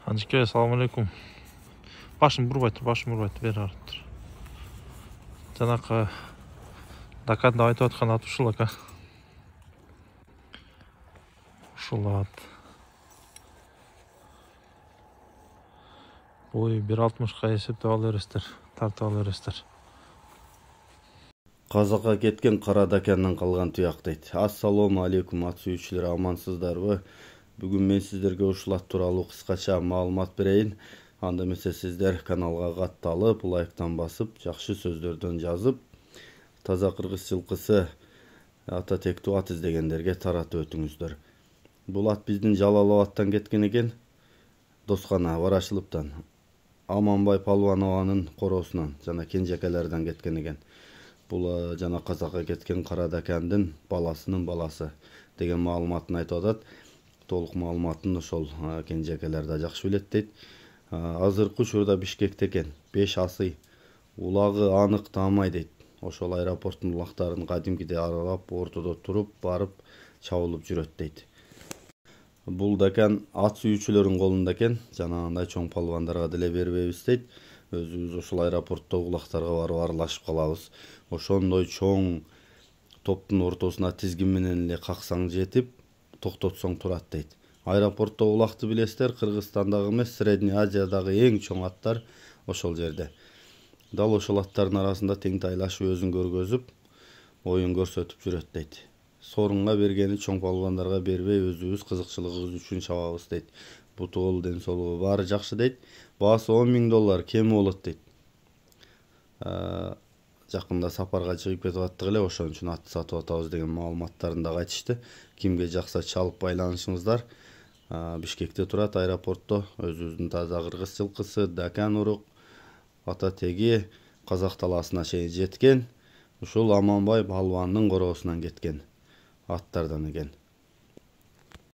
Анжеке, ассаламу алейкум. Башын бурбайт, бери арып тур. Жанакы Даканда айтып аткан ат ушул ака. Ушул ат. Бою 1.60га эсептеп ала бересиздер, тартып ала бересиздер. Казакка кеткен кара Дакандан калган туяк дейт. Ассаламу алейкум ат сүйүүчүлөр, амансыздарбы? Бүгүн мен сиздерге ушул ат тууралуу кыскача маалымат берейин. Анда эмесе сиздер каналга катталып, лайктан басып, жакшы сөздөрдөн жазып, таза кыргыз жылкысы ата тектүү ат издегендерге таратып өтүңүздөр. Бул ат биздин Жалал-Абадтан кеткен экен, Доскана Барашылыптан. Аманбай Палванованын короосунан жана кенжекелерден кеткен экен. Бул жана Казакка кеткен кара Дакандын баласынын баласы деген маалыматын айтып атат. Толук маалыматын ошол кенжекелер да жакшы билет дейт. Азыркы учурда Бишкекте экен. 5 асый. Улагы анык таамай дейт. Ошол аэропорттун улактарын кадимкидей аралап, ортодо туруп, барып чабылып жүрөт дейт. Бул Дакан ат сүйүүчүлөрдүн колунда экен. Жанагындай чоң палвандарга деле бербейбиз дейт. Өзүбүз ошол аэропортто улактарга барып аралашып калабыз. Ошондой чоң топтун ортосуна тизгин менен эле каксаң жетип, токтотсоң турат дейт. Аэропортто улакты билесиздер, Кыргызстандагы эмес, Средний Азиядагы эң чоң аттар ошол жерде. Дал ошол аттардын арасында тең тайлашып өзүн көргөзүп, оюн көрсөтүп жүрөт дейт. Сорунга бергени чоң палвандарга бербей, өзүбүз кызыкчылыгыбыз үчүн чабабыз дейт. Буту болу, ден соолугу баары жакшы дейт. Баасы $10.000 кеми болот дейт. Жакында сапарга чыгып кетип аттык эле, ошон үчүн атты сатып атабыз деген маалыматтарын да айтышты. Кимге жакса чалып байланышыңыздар. Бишкекте турат, аэропортто. Өзүбүздүн таза кыргыз жылкысы Дакан урук ата теги Казак талаасына чейин жеткен. Ушул Аманбай Палвандын короосунан кеткен аттардан экен.